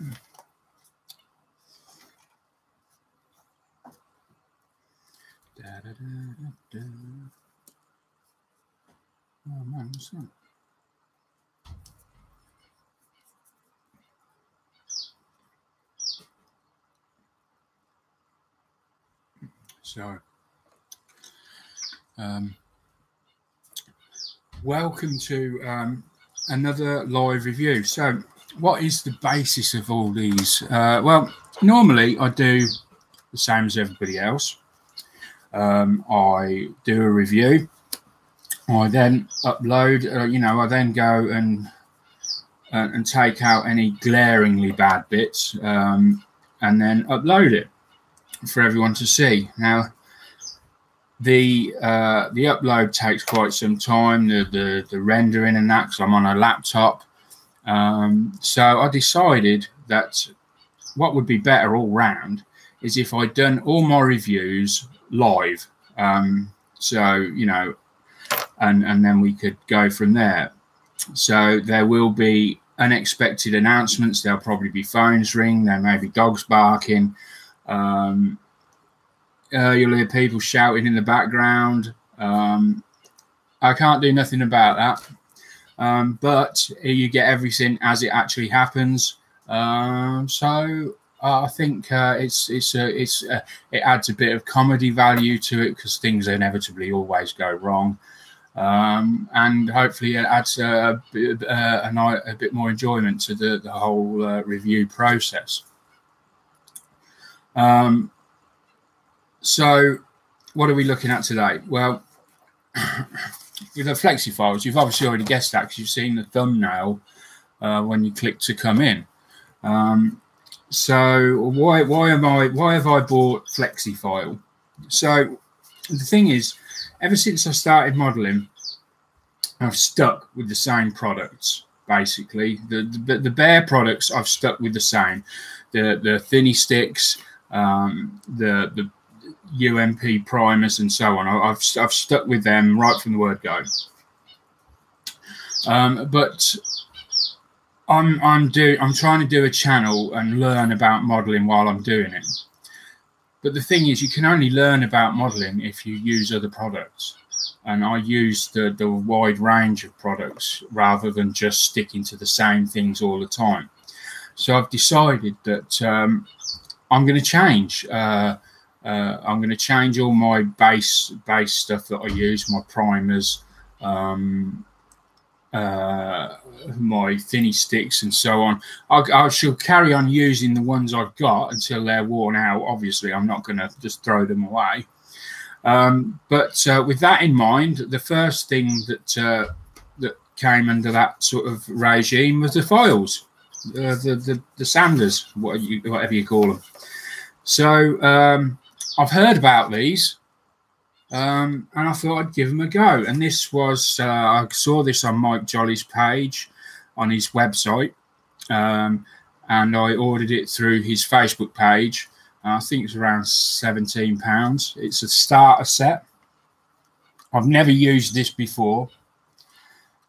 Oh man, what's that? So, welcome to another live review. So, what is the basis of all these? Well, normally I do the same as everybody else. I do a review. I then upload. I then go and take out any glaringly bad bits, and then upload it for everyone to see. Now, the upload takes quite some time. The rendering and that, because I'm on a laptop. So I decided that what would be better all round is if I'd done all my reviews live. And then we could go from there. So there will be unexpected announcements. There'll probably be phones ring. There may be dogs barking. You'll hear people shouting in the background. I can't do nothing about that. But you get everything as it actually happens. So I think it adds a bit of comedy value to it, because things inevitably always go wrong. And hopefully it adds a bit more enjoyment to the whole review process. So what are we looking at today? Well, with the flexi files, you've obviously already guessed that, because you've seen the thumbnail when you click to come in. So why have I bought flexi file? So the thing is, ever since I started modeling, I've stuck with the same products. Basically, the bare products I've stuck with the same. The thinny sticks, the UMP primers, and so on. I've stuck with them right from the word go. But I'm trying to do a channel and learn about modeling while I'm doing it. But the thing is, you can only learn about modeling if you use other products. And I use the wide range of products rather than just sticking to the same things all the time. So I've decided that I'm going to change. I'm going to change all my base stuff that I use, my primers, my thinny sticks, and so on. I shall carry on using the ones I've got until they're worn out. Obviously, I'm not going to just throw them away. But with that in mind, the first thing that came under that sort of regime was the files, the sanders, whatever you call them. So I've heard about these, and I thought I'd give them a go. And this was I saw this on Mike Jolly's page on his website, and I ordered it through his Facebook page. I think it's around £17. It's a starter set. I've never used this before,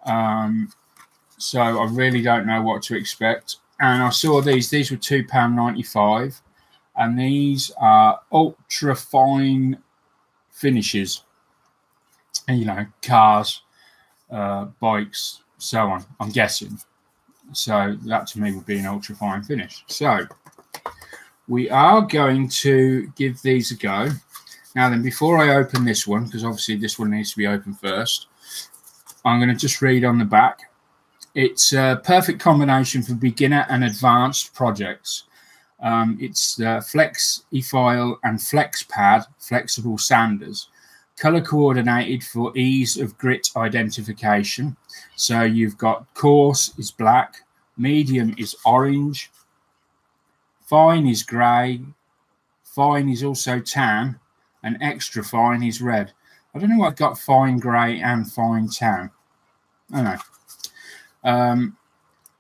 so I really don't know what to expect. And I saw these were £2.95, and these are ultra fine finishes, and cars, bikes, so on, I'm guessing. So that to me would be an ultra fine finish. So we are going to give these a go. Now then, before I open this one, because obviously this one needs to be opened first, I'm going to just read on the back. It's a perfect combination for beginner and advanced projects. It's Flexifile and FlexPad flexible sanders, color coordinated for ease of grit identification. So you've got coarse is black, medium is orange, fine is grey, fine is also tan, and extra fine is red. I don't know what I've got fine grey and fine tan. I don't know.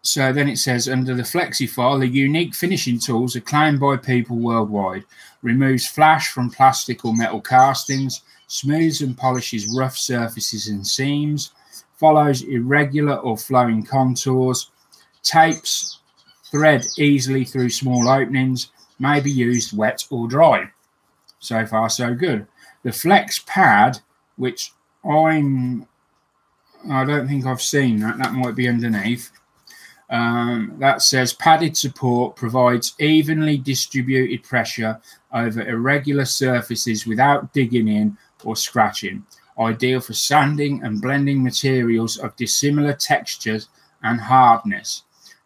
So then it says, under the FlexiFile, the unique finishing tools acclaimed by people worldwide. Removes flash from plastic or metal castings, smooths and polishes rough surfaces and seams, follows irregular or flowing contours, tapes thread easily through small openings, may be used wet or dry. So far, so good. The flex pad, which I don't think I've seen that. That might be underneath. That says padded support provides evenly distributed pressure over irregular surfaces without digging in or scratching. Ideal for sanding and blending materials of dissimilar textures and hardness.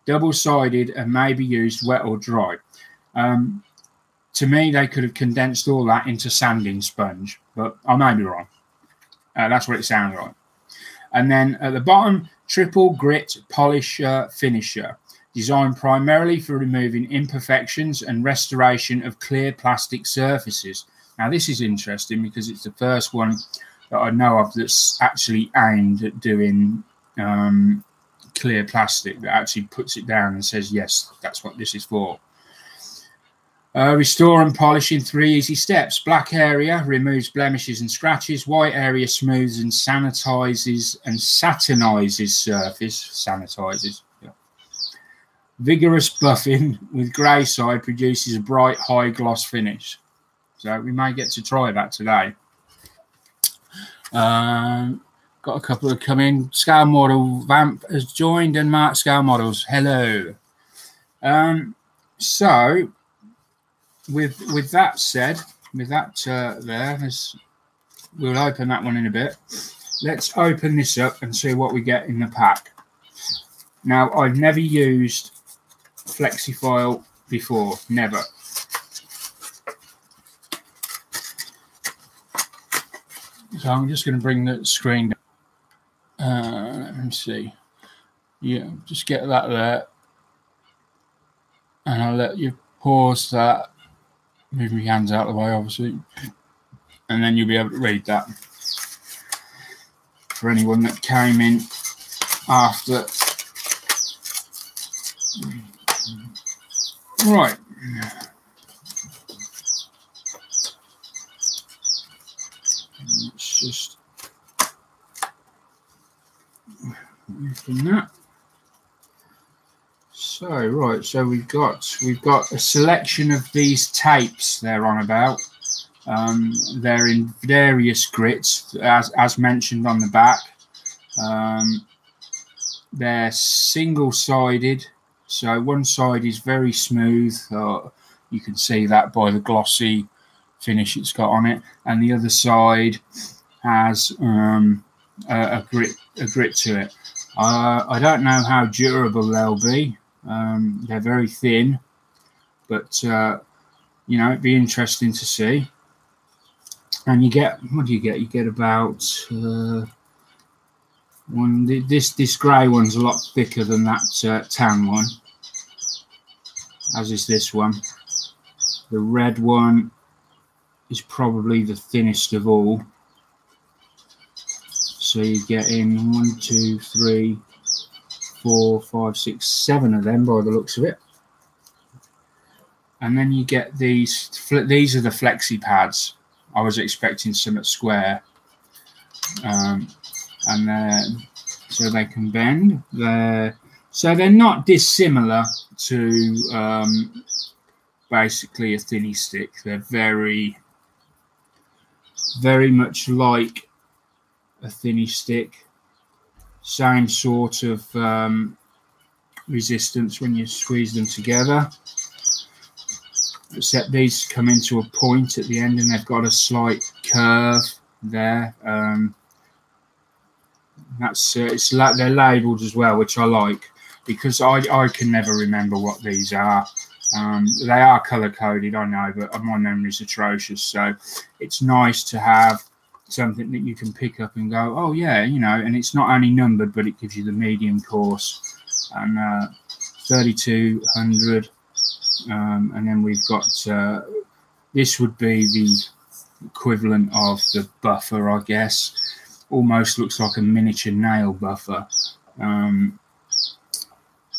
Double-sided and may be used wet or dry. To me, they could have condensed all that into sanding sponge, but I may be wrong. That's what it sounds like. And then at the bottom, triple grit polisher finisher, designed primarily for removing imperfections and restoration of clear plastic surfaces. Now, this is interesting because it's the first one that I know of that's actually aimed at doing clear plastic, that actually puts it down and says, yes, that's what this is for. Restore and polish in 3 easy steps. Black area removes blemishes and scratches. White area smooths and sanitizes and satinizes surface. Sanitizes. Yeah. Vigorous buffing with grey side produces a bright high gloss finish. So we may get to try that today. Got a couple of come in. Scale Model Vamp has joined, and Mark Scale Models. Hello. So with that said, with that there, we'll open that one in a bit. Let's open this up and see what we get in the pack. Now, I've never used FlexiFile before, never. So I'm just going to bring the screen down. Let me see. Yeah, just get that there. And I'll let you pause that. Move my hands out of the way, obviously. And then you'll be able to read that. For anyone that came in after. Right. Let's just open that. So right, so we've got a selection of these tapes they're on about. They're in various grits, as mentioned on the back. They're single-sided, so one side is very smooth. You can see that by the glossy finish it's got on it, and the other side has a grit to it. I don't know how durable they'll be. They're very thin, but you know, it'd be interesting to see. And you get, what do you get? You get about one. This grey one's a lot thicker than that tan one, as is this one. The red one is probably the thinnest of all. So you get in 1, 2, 3, 4, 5, 6, 7 of them by the looks of it. And then you get these. These are the flexi pads. I was expecting some at square, and so they can bend. So they're not dissimilar to basically a thinny stick. They're very, very much like a thinny stick. Same sort of resistance when you squeeze them together, except these come into a point at the end and they've got a slight curve there. It's like they're labelled as well, which I like, because I can never remember what these are. They are colour coded, I know, but my memory's atrocious. So it's nice to have something that you can pick up and go, oh yeah, you know, and it's not only numbered, but it gives you the medium course, and 3200, and then we've got this would be the equivalent of the buffer, I guess. Almost looks like a miniature nail buffer.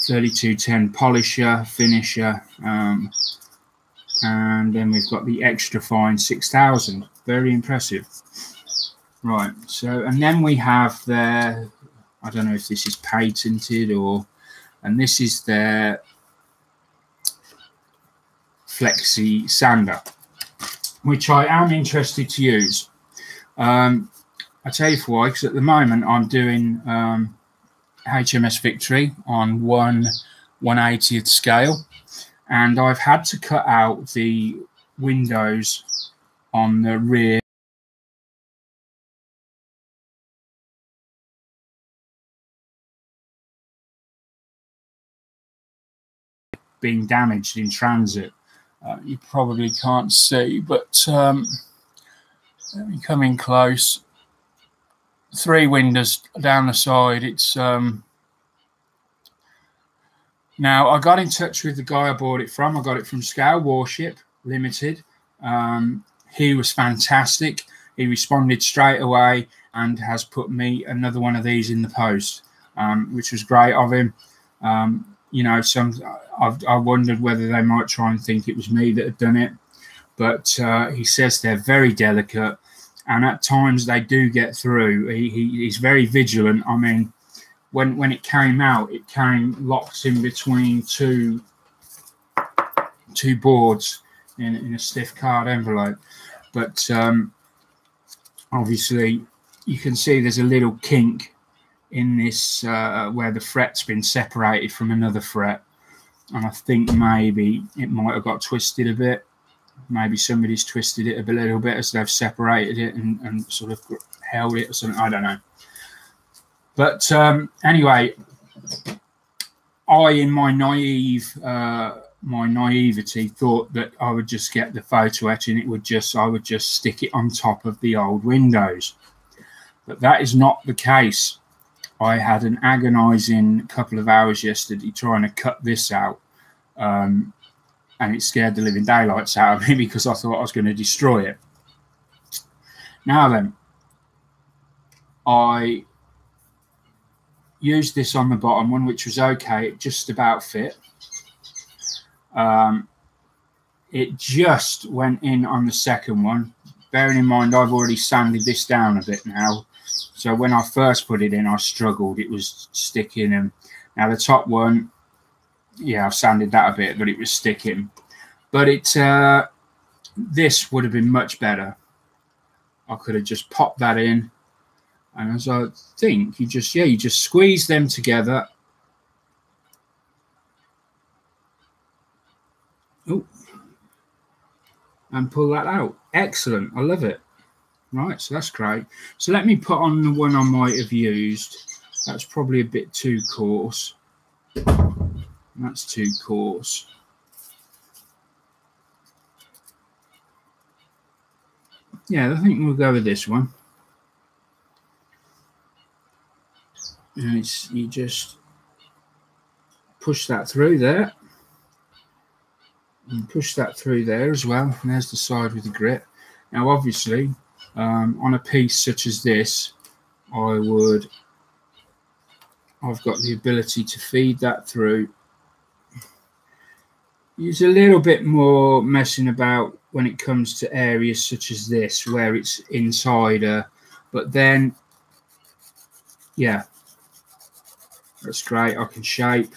3210 polisher finisher, and then we've got the Extrafine 6000. Very impressive. Right, so, and then we have their, I don't know if this is patented or, and this is their flexi sander, which I am interested to use. I tell you for why, because at the moment I'm doing HMS Victory on 1/180th scale, and I've had to cut out the windows on the rear being damaged in transit. You probably can't see, but let me come in close. 3 windows down the side. It's now I got in touch with the guy I bought it from. I got it from Scale Warship Limited. He was fantastic. He responded straight away and has put me another one of these in the post, which was great of him. You know, I wondered whether they might try and think it was me that had done it, but he says they're very delicate, and at times they do get through. He's very vigilant. I mean, when it came out, it came locked in between two boards in a stiff card envelope, but obviously you can see there's a little kink in this where the fret's been separated from another fret, and I think maybe it might have got twisted a bit. Maybe somebody's twisted it a little bit as they've separated it and sort of held it or something. I don't know. But anyway, I, in my naivety, thought that I would just get the Photoetch and I would just stick it on top of the old windows. But that is not the case. I had an agonizing couple of hours yesterday trying to cut this out, and it scared the living daylights out of me because I thought I was going to destroy it. Now then, I used this on the bottom one, which was okay. It just about fit. It just went in on the second one. Bearing in mind, I've already sanded this down a bit now. So when I first put it in, I struggled. It was sticking. And now the top one, yeah, I've sanded that a bit, but it was sticking. But this would have been much better. I could have just popped that in. And as I think, you just squeeze them together. Oh, and pull that out. Excellent. I love it. Right, so that's great. So let me put on the one I might have used. That's probably a bit too coarse. That's too coarse. Yeah, I think we'll go with this one. And you just push that through there. And push that through there as well. And there's the side with the grit. Now, obviously, on a piece such as this, I've got the ability to feed that through. Use a little bit more messing about when it comes to areas such as this, where it's inside, but then, yeah, that's great. I can shape.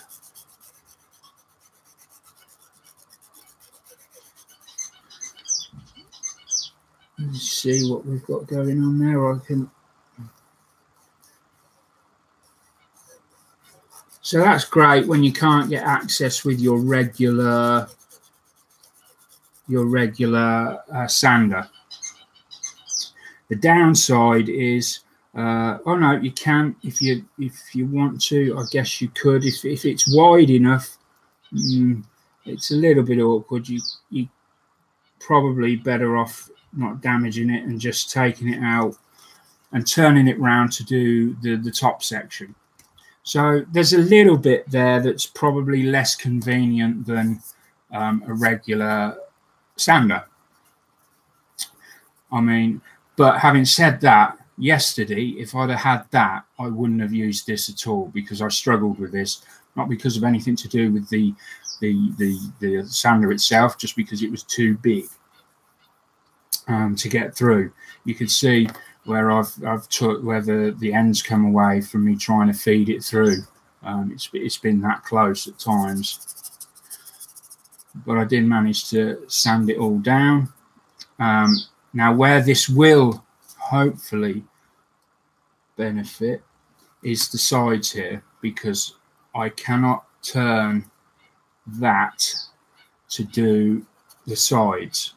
Let's see what we've got going on there. So that's great when you can't get access with your regular sander. The downside is, oh no, you can if you want to. I guess you could if it's wide enough. It's a little bit awkward. You probably better off not damaging it and just taking it out and turning it round to do the top section. So there's a little bit there that's probably less convenient than a regular sander. I mean, but having said that, yesterday, if I'd have had that, I wouldn't have used this at all because I struggled with this, not because of anything to do with the sander itself, just because it was too big to get through. You can see where I've took where the ends come away from me trying to feed it through. It's been that close at times. but I did manage to sand it all down. Now, where this will hopefully benefit is the sides here, because I cannot turn that to do the sides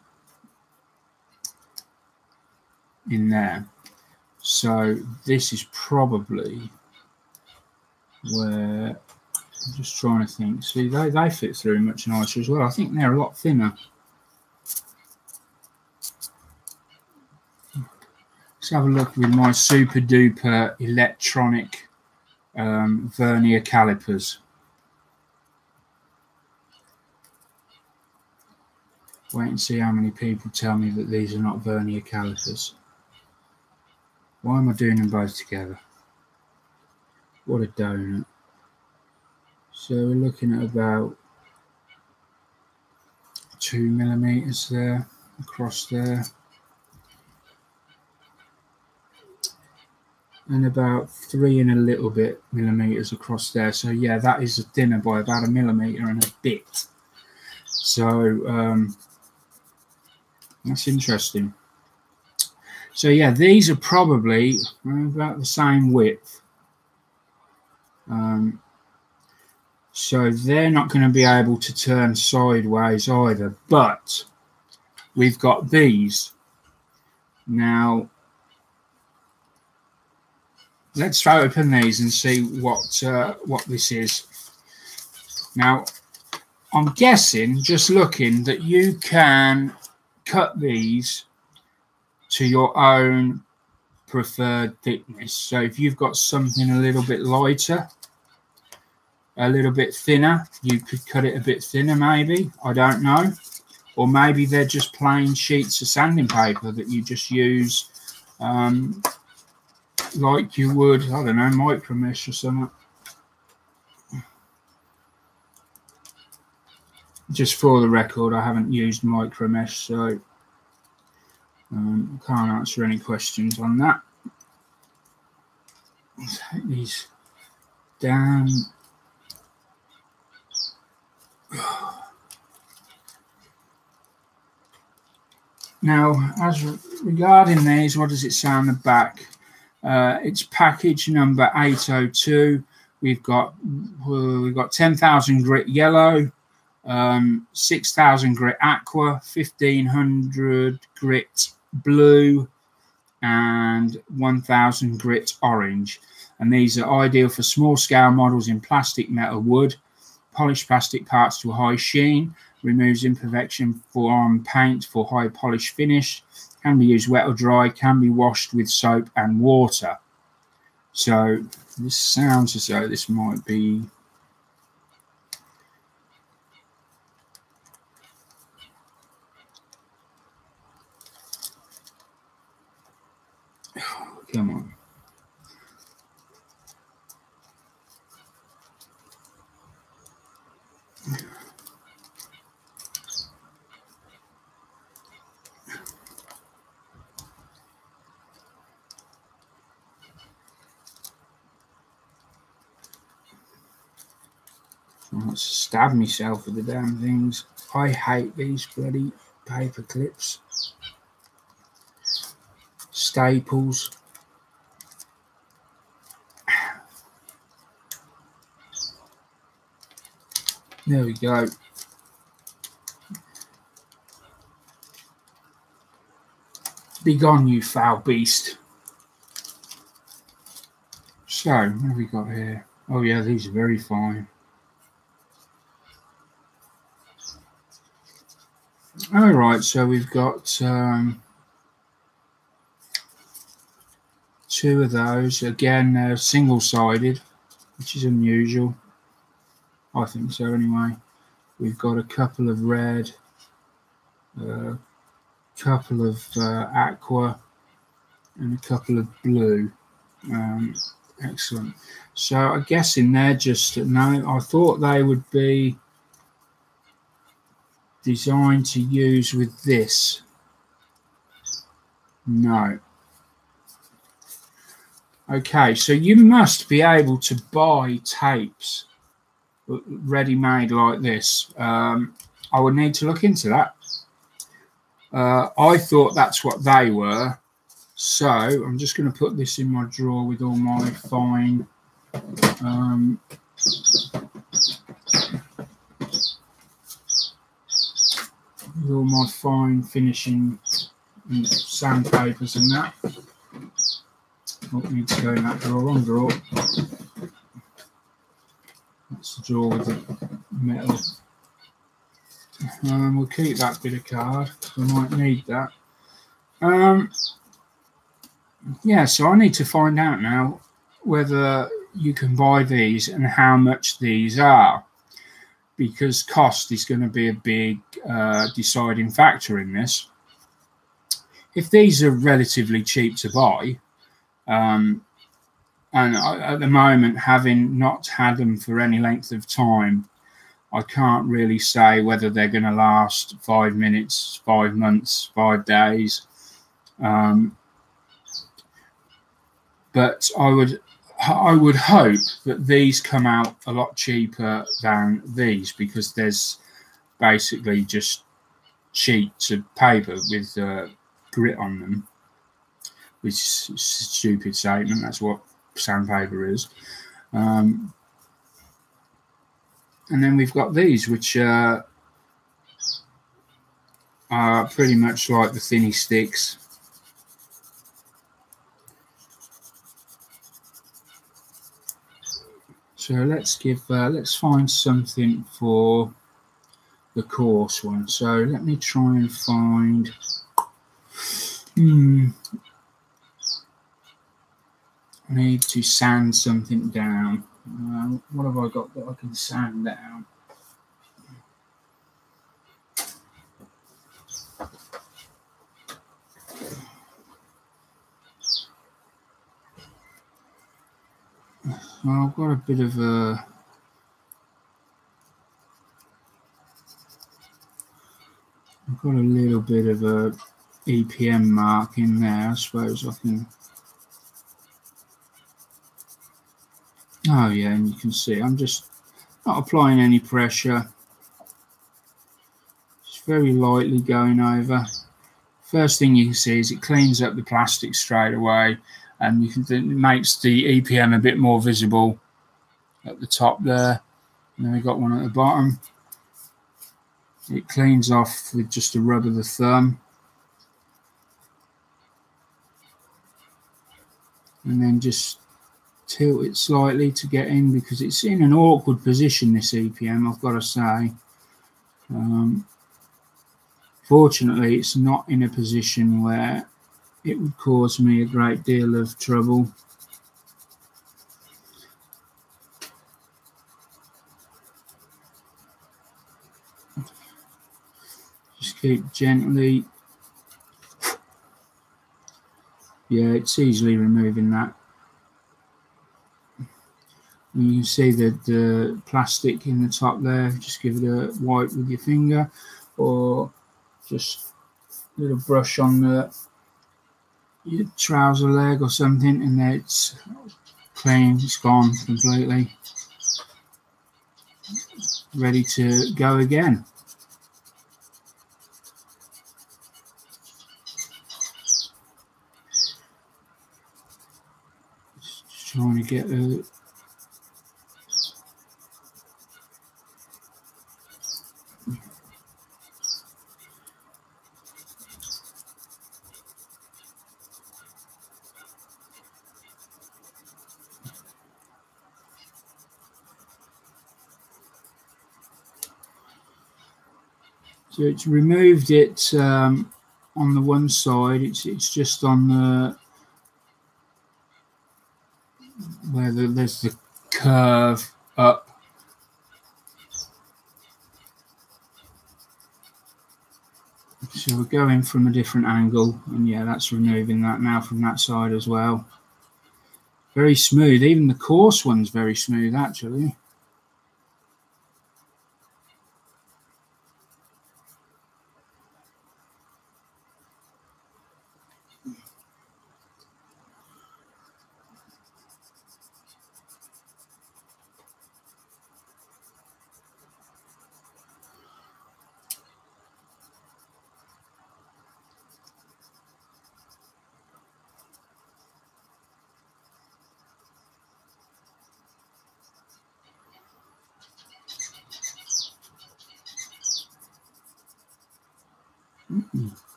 in there. So this is probably where I'm just trying to think. See, they fit through much nicer as well. I think they're a lot thinner. Let's have a look with my super duper electronic vernier calipers. Wait and see how many people tell me that these are not vernier calipers. Why am I doing them both together? What a donut. So we're looking at about 2 millimeters there, across there. And about 3 and a little bit millimeters across there. So yeah, that is thinner by about 1 millimeter and a bit. So that's interesting. So yeah, these are probably about the same width. So they're not going to be able to turn sideways either. But we've got these. Now, let's open these and see what this is. Now, I'm guessing, just looking, that you can cut these to your own preferred thickness. So if you've got something a little bit lighter, a little bit thinner, you could cut it a bit thinner maybe, I don't know. Or maybe they're just plain sheets of sanding paper that you just use like you would, I don't know, micro mesh or something. Just for the record, I haven't used micro mesh, so can't answer any questions on that. Take these down. Now, as regarding these, what does it say on the back? It's package number 802. We've got 10,000 grit yellow, 6,000 grit aqua, 1,500 grit blue, and 1,000 grit orange. And these are ideal for small scale models in plastic, metal, wood. Polished plastic parts to a high sheen, removes imperfection from paint for high polish finish, can be used wet or dry, can be washed with soap and water. So this sounds as though this might be come on. I'll stab myself with the damn things. I hate these bloody paper clips. Staples. There we go. Be gone, you foul beast. So, what have we got here? Oh yeah, these are very fine. All right, so we've got 2 of those. Again, they're single-sided, which is unusual. I think so anyway. We've got a couple of red, a couple of aqua, and a couple of blue. Excellent. So I'm guessing they're just, no, I thought they would be designed to use with this. No. Okay, so you must be able to buy tapes ready-made like this. I would need to look into that. I thought that's what they were. So I'm just going to put this in my drawer with all my fine finishing and sandpapers and that. Oh, it needs to go in that drawer. Wrong drawer. That's the drawer with the metal. We'll keep that bit of card. We might need that. Yeah, so I need to find out now whether you can buy these and how much these are, because cost is going to be a big deciding factor in this. If these are relatively cheap to buy, and at the moment, having not had them for any length of time, I can't really say whether they're going to last 5 minutes, 5 months, 5 days. But I would hope that these come out a lot cheaper than these, because there's basically just sheets of paper with grit on them, which is a stupid statement. That's what sandpaper is. And then we've got these, which are pretty much like the thinny sticks. So let's find something for the coarse one. So let me try and find. I need to sand something down. What have I got that I can sand down? Well, I've got a bit of a. I've got a little bit of a EPM mark in there. I suppose I can. Oh yeah, and you can see I'm just not applying any pressure. Just very lightly going over. First thing you can see is it cleans up the plastic straight away, and it makes the EPM a bit more visible at the top there. And then we've got one at the bottom. It cleans off with just a rub of the thumb. And then just tilt it slightly to get in, because it's in an awkward position, this EPM, I've got to say. Fortunately, it's not in a position where it would cause me a great deal of trouble. Just keep gently. Yeah, it's easily removing that. And you can see the plastic in the top there. Just give it a wipe with your finger, or just a little brush on your trouser leg or something, and then it's clean. It's gone completely. Ready to go again. Just trying to get a. So it's removed it on the one side. It's just on the where there's the curve up. So we're going from a different angle, and yeah, that's removing that now from that side as well. Very smooth. Even the coarse one's very smooth, actually.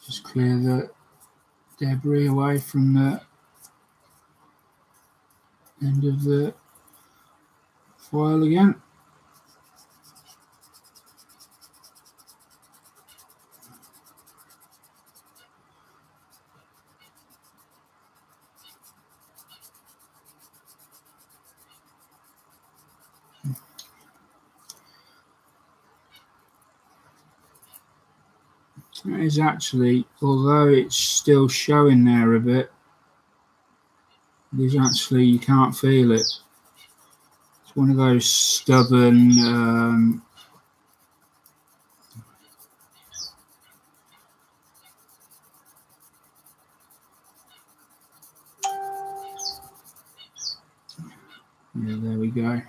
Just clear the debris away from the end of the foil again. That is actually, although it's still showing there a bit, it is actually, you can't feel it. It's one of those stubborn, yeah, there we go,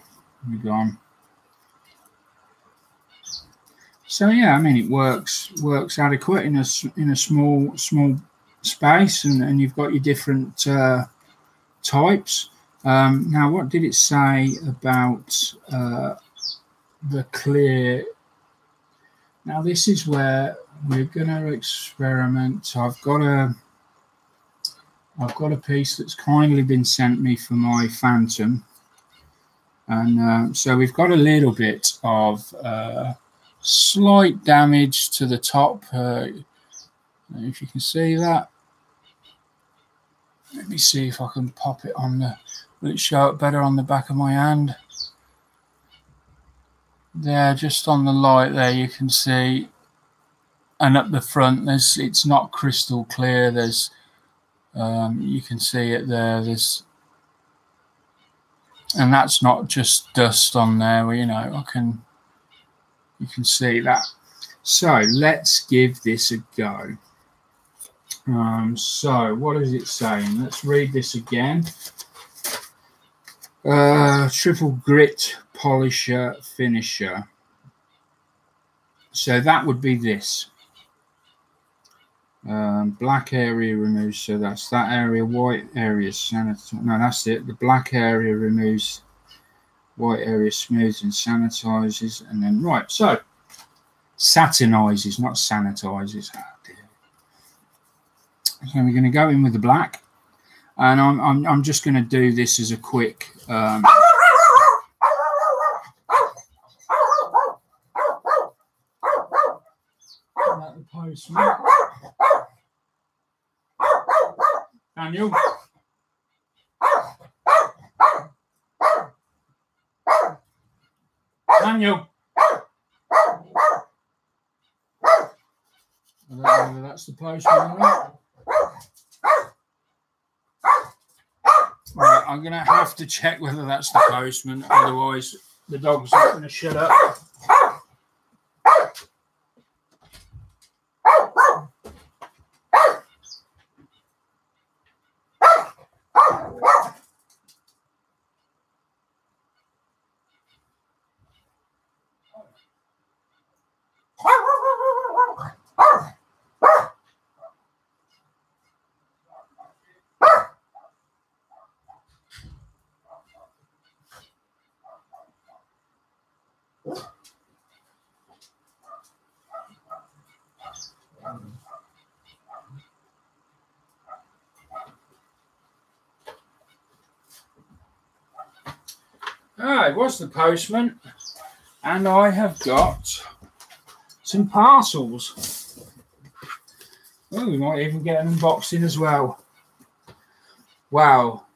we're gone. So yeah, I mean, it works adequate in a small space, and you've got your different types. Now, what did it say about the clear? Now, this is where we're going to experiment. I've got a piece that's kindly been sent me for my Phantom, and so we've got a little bit of slight damage to the top, if you can see that. Let me see if I can pop it on the, will it show it better on the back of my hand? There, just on the light there, you can see, and up the front, it's not crystal clear. There's, you can see it there. There's, and that's not just dust on there. You know, you can see that. So let's give this a go. So what is it saying? Let's read this again. Triple grit polisher finisher. So that would be this. Black area removes, so that's that area. White area sanitize. No, that's it. The black area removes, white area smooths and sanitizes, and then right. So satinizes, not sanitizes. Oh, dear. So we're going to go in with the black, and I'm just going to do this as a quick. The postman. Daniel. Daniel. I don't know whether that's the postman or not. Right, I'm going to have to check whether that's the postman, otherwise the dog's not going to shut up. Ah, it was the postman, and I have got some parcels. Oh, we might even get an unboxing as well. Wow.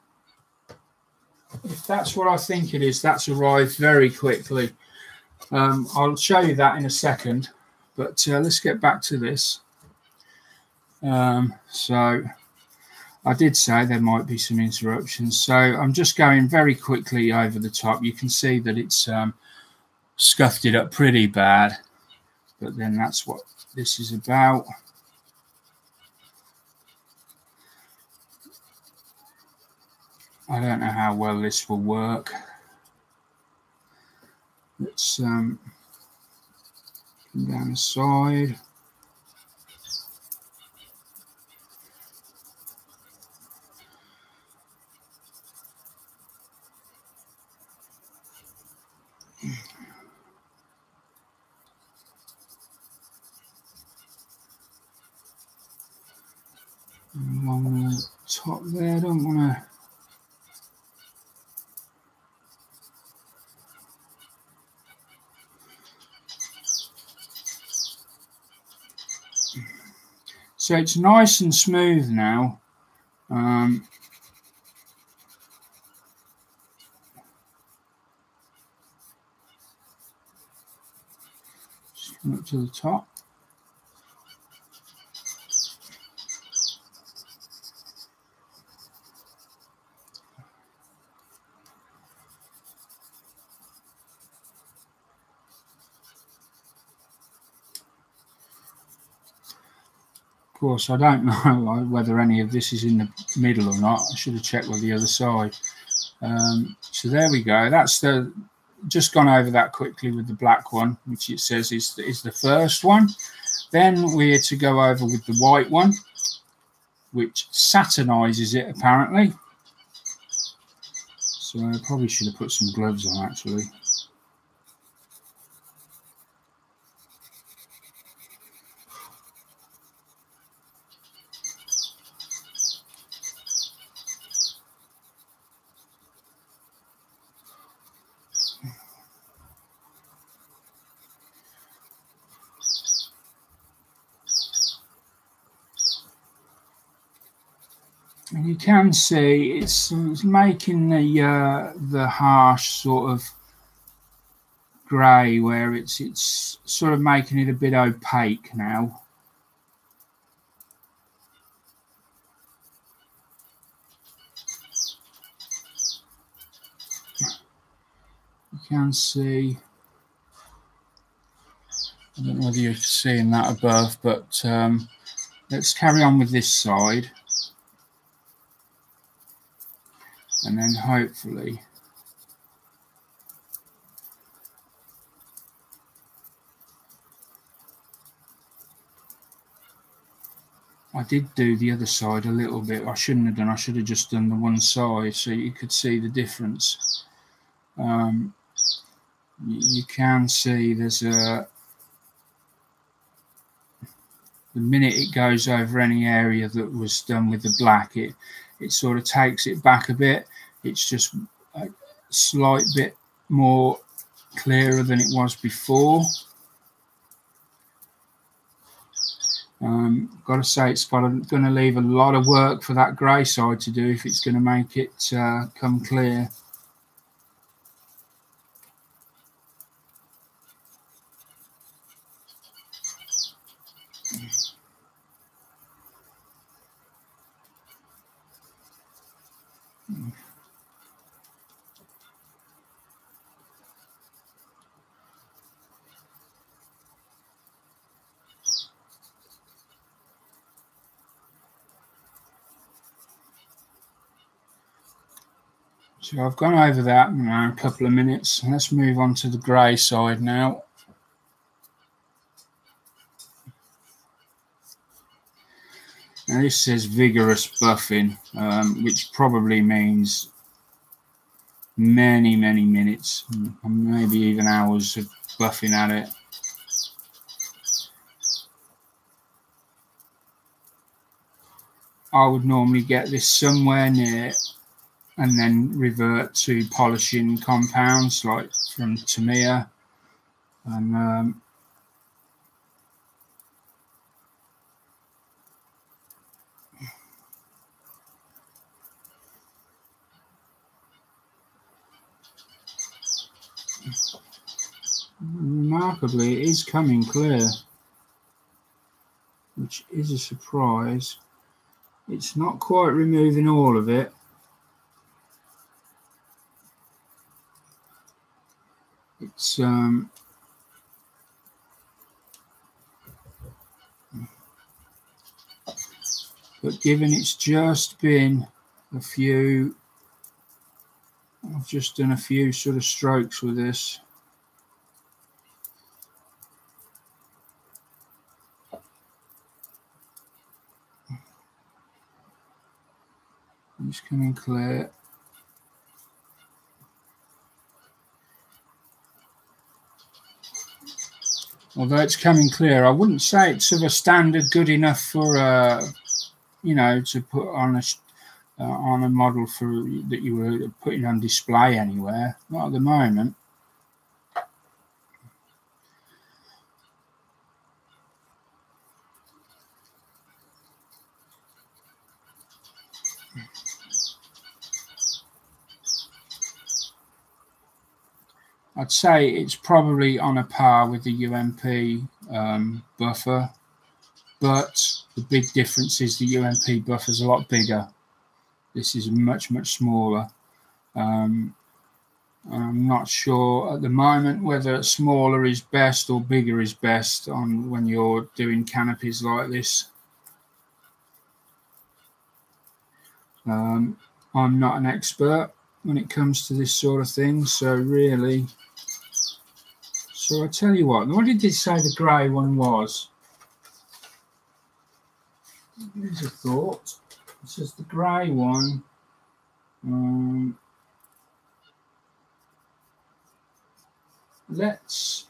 If that's what I think it is, that's arrived very quickly. I'll show you that in a second, but let's get back to this. So I did say there might be some interruptions, so I'm just going very quickly over the top. You can see that it's scuffed it up pretty bad, but then that's what this is about. I don't know how well this will work. Let's come down the side. along the top there. I don't want to. So it's nice and smooth now. Just come up to the top. Of course, I don't know whether any of this is in the middle or not. I should have checked with the other side. So there we go. That's just gone over that quickly with the black one, which it says is the first one. Then we're to go over with the white one, which SATA Noise is it apparently. So I probably should have put some gloves on actually. And you can see it's making the harsh sort of grey, where it's sort of making it a bit opaque now. You can see, I don't know whether you're seeing that above, but let's carry on with this side. And then hopefully I did do the other side a little bit. I shouldn't have done. I should have just done the one side so you could see the difference. You can see there's the minute it goes over any area that was done with the black, it sort of takes it back a bit. It's just a slight bit more clearer than it was before. Got to say, it's going to leave a lot of work for that grey side to do if it's going to make it come clear. So I've gone over that now a couple of minutes. Let's move on to the grey side now. Now this says vigorous buffing, which probably means many minutes, maybe even hours of buffing at it. I would normally get this somewhere near and then revert to polishing compounds like from Tamiya, and remarkably it is coming clear, which is a surprise. It's not quite removing all of it. It's but given it's just been a few, I've just done a few sort of strokes with this. It's coming clear. Although it's coming clear, I wouldn't say it's of a standard good enough for you know, to put on a model for that you were putting on display anywhere. Not at the moment. I'd say it's probably on a par with the UMP buffer, but the big difference is the UMP buffer is a lot bigger. This is much, much smaller. I'm not sure at the moment whether smaller is best or bigger is best on when you're doing canopies like this. I'm not an expert when it comes to this sort of thing, so really. So I tell you what did they say the grey one was? Here's a thought. It says the grey one. Let's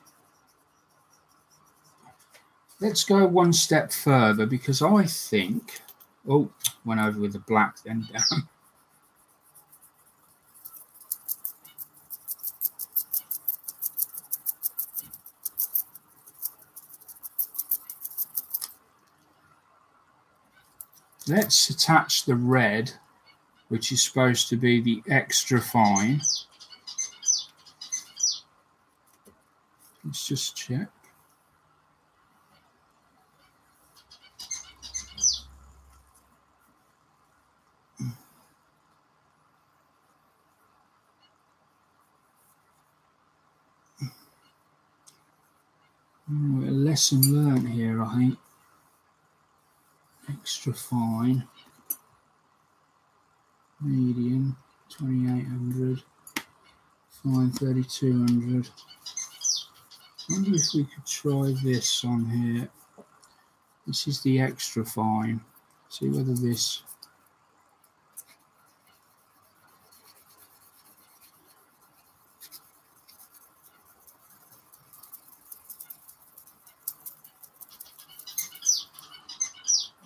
go one step further, because I think. Oh, went over with the black then down. Let's attach the red, which is supposed to be the Extrafine. Let's just check. A lesson learned here, I think. Extrafine. Medium, 2800. Fine, 3200. I wonder if we could try this on here. This is the Extrafine. See whether this.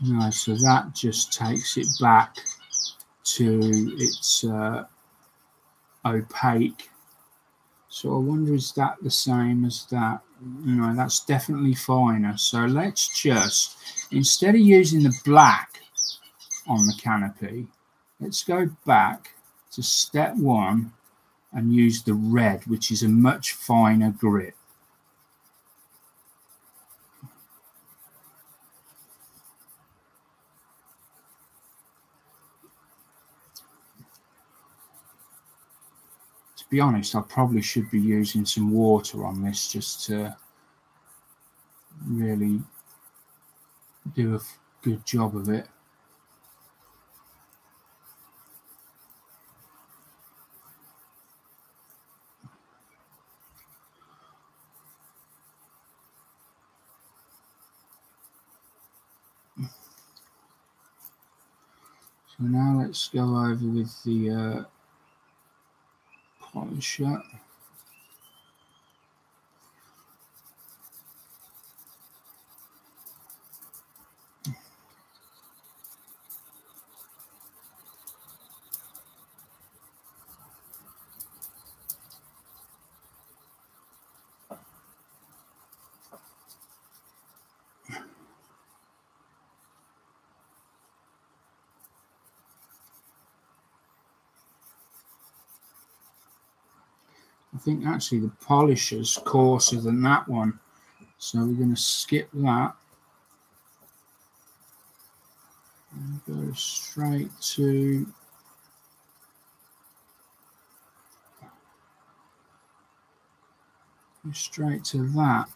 No, so that just takes it back to its opaque. So I wonder, is that the same as that? No, that's definitely finer. So let's just, instead of using the black on the canopy, let's go back to step one and use the red, which is a much finer grit. To be honest, I probably should be using some water on this just to really do a good job of it. So now let's go over with the polisher. I think actually the polisher's coarser than that one, so we're going to skip that and go straight to that.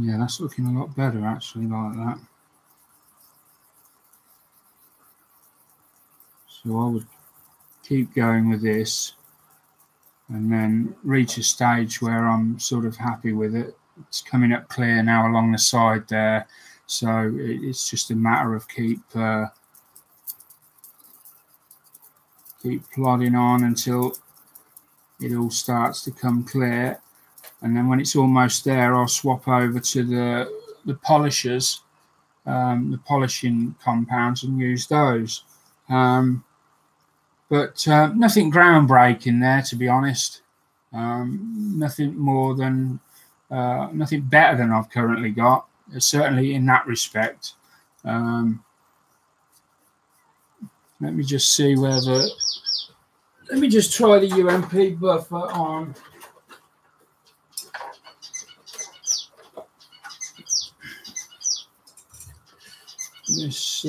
Yeah, that's looking a lot better actually, like that. So I would keep going with this and then reach a stage where I'm sort of happy with it. It's coming up clear now along the side there, so it's just a matter of keep plodding on until it all starts to come clear, and then when it's almost there, I'll swap over to the polishers, the polishing compounds, and use those. But nothing groundbreaking there, to be honest. Nothing more than nothing better than I've currently got, certainly in that respect. Let me just see whether. Let me just try the UMP buffer on. This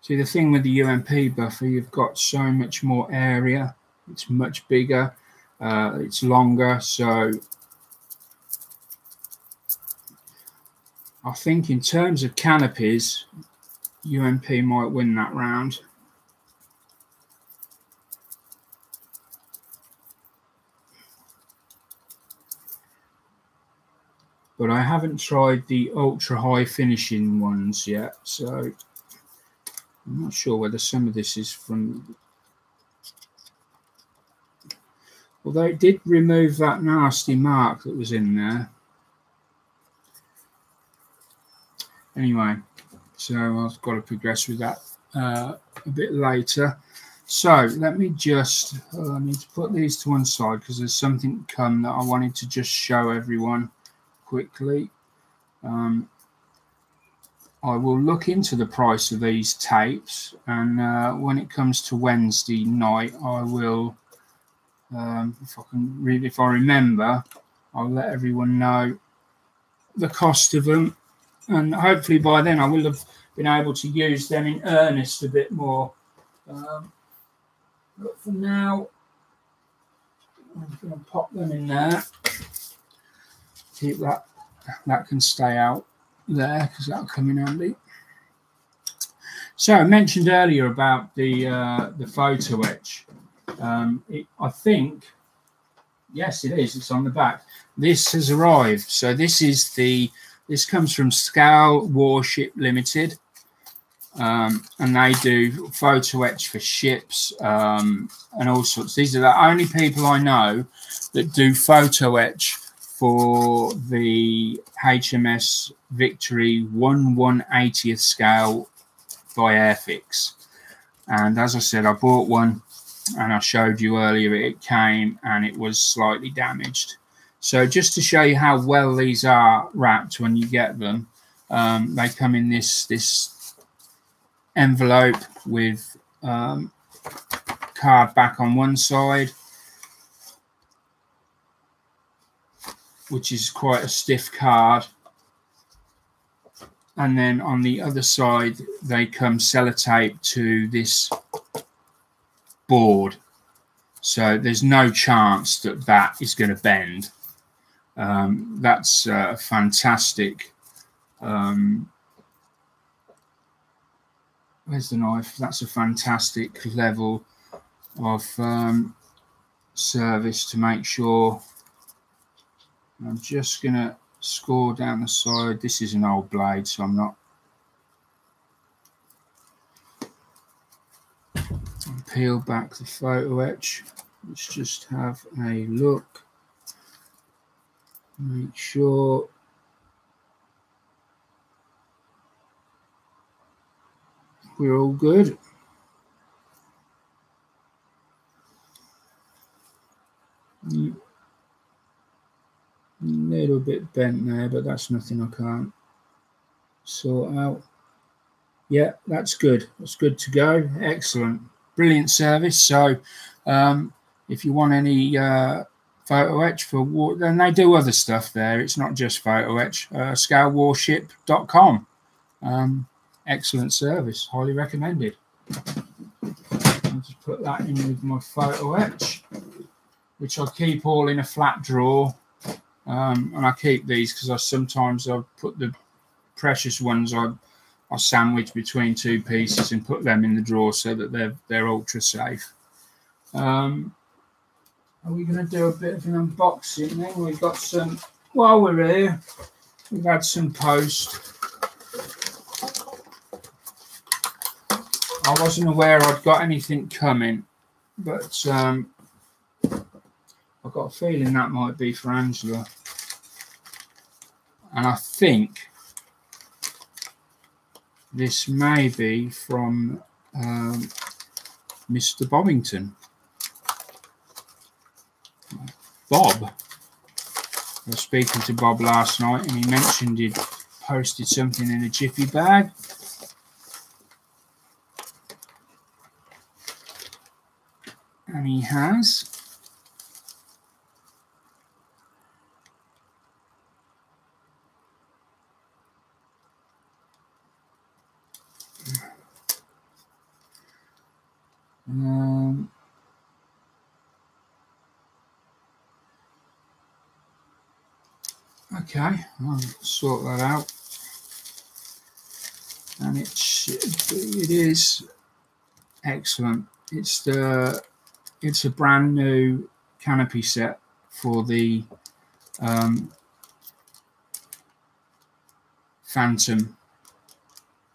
see, the thing with the UMP buffer, you've got so much more area. It's much bigger. It's longer, so I think in terms of canopies, UMP might win that round. But I haven't tried the ultra high finishing ones yet, so I'm not sure whether some of this is from. Although it did remove that nasty mark that was in there. Anyway, so I've got to progress with that a bit later. So let me just, I need to put these to one side because there's something come that I wanted to just show everyone quickly. I will look into the price of these tapes, and when it comes to Wednesday night, I will, if I remember, I'll let everyone know the cost of them, and hopefully by then I will have been able to use them in earnest a bit more. But for now, I'm going to pop them in there. Keep that can stay out there because that'll come in handy. So I mentioned earlier about the Photoetch. I think, yes, it is. It's on the back. This has arrived. So this comes from Scale Warship Limited, and they do Photoetch for ships and all sorts. These are the only people I know that do Photoetch for the HMS Victory 1/180th scale by Airfix. And as I said, I bought one, and I showed you earlier it came and it was slightly damaged. So just to show you how well these are wrapped when you get them, they come in this envelope with card back on one side, which is quite a stiff card, and then on the other side they come sellotaped to this board, so there's no chance that is going to bend. That's fantastic. Where's the knife? That's a fantastic level of service to make sure. I'm just going to score down the side. This is an old blade, so I'm not. I'll peel back the Photoetch. Let's just have a look. Make sure we're all good. Little bit bent there, but that's nothing I can't sort out. Yeah, that's good. That's good to go. Excellent. Brilliant service. So if you want any Photoetch for then they do other stuff there. It's not just Photoetch. Scalewarship.com. excellent service, highly recommended. I'll just put that in with my Photoetch, which I keep all in a flat drawer. And I keep these because sometimes I'll put the precious ones I sandwich between two pieces and put them in the drawer so that they're ultra safe. Are we going to do a bit of an unboxing then? We've got some, while we're here, we've had some post. I wasn't aware I'd got anything coming, but I've got a feeling that might be for Angela. And I think this may be from Mr. Bobbington. Bob. I was speaking to Bob last night and he mentioned he'd posted something in a jiffy bag. And he has. Okay, I'll sort that out. And it is excellent. It's a brand new canopy set for the Phantom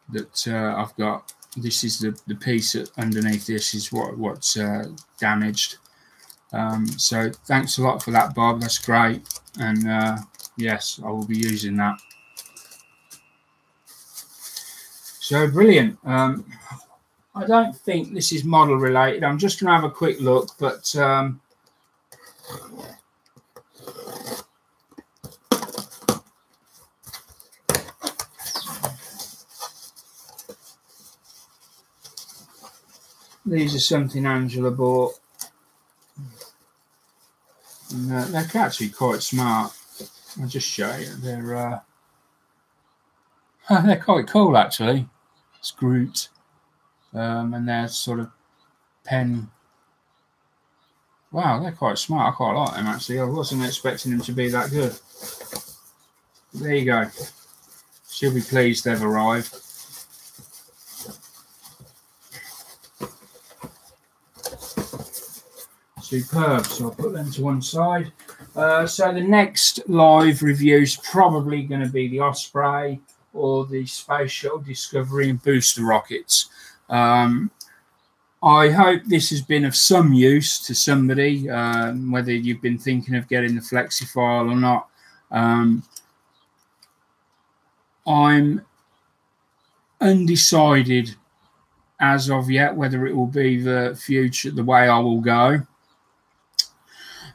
that I've got. This is the piece underneath. This is what's damaged. So thanks a lot for that, Bob. That's great. And yes, I will be using that. So brilliant. I don't think this is model related. I'm just going to have a quick look, but these are something Angela bought. And, they're actually quite smart. I'll just show you. They're quite cool actually. Screwed. And they're sort of pen. Wow, they're quite smart. I quite like them actually. I wasn't expecting them to be that good. There you go. She'll be pleased they've arrived. Superb. So I'll put them to one side. So the next live review is probably going to be the Osprey or the Space Shuttle Discovery and booster rockets. I hope this has been of some use to somebody, whether you've been thinking of getting the FlexiFile or not. I'm undecided as of yet whether it will be the future, the way I will go.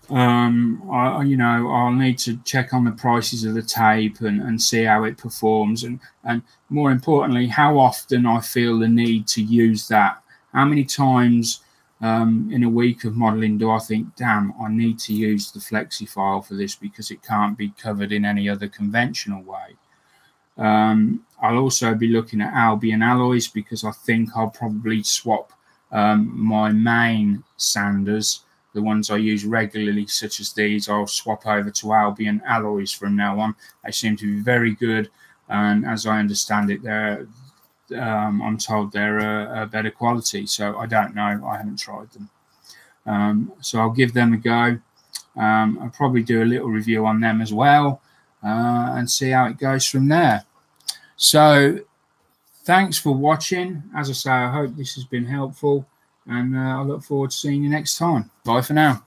I'll need to check on the prices of the tape and see how it performs, and more importantly, how often I feel the need to use that. How many times in a week of modelling do I think, damn, I need to use the FlexiFile for this because it can't be covered in any other conventional way. I'll also be looking at Albion alloys because I think I'll probably swap my main sanders, the ones I use regularly, such as these. I'll swap over to Albion alloys from now on. They seem to be very good, and as I understand it, I'm told they're a better quality. So I don't know. I haven't tried them. So I'll give them a go. I'll probably do a little review on them as well, and see how it goes from there. So thanks for watching. As I say, I hope this has been helpful, and I look forward to seeing you next time. Bye for now.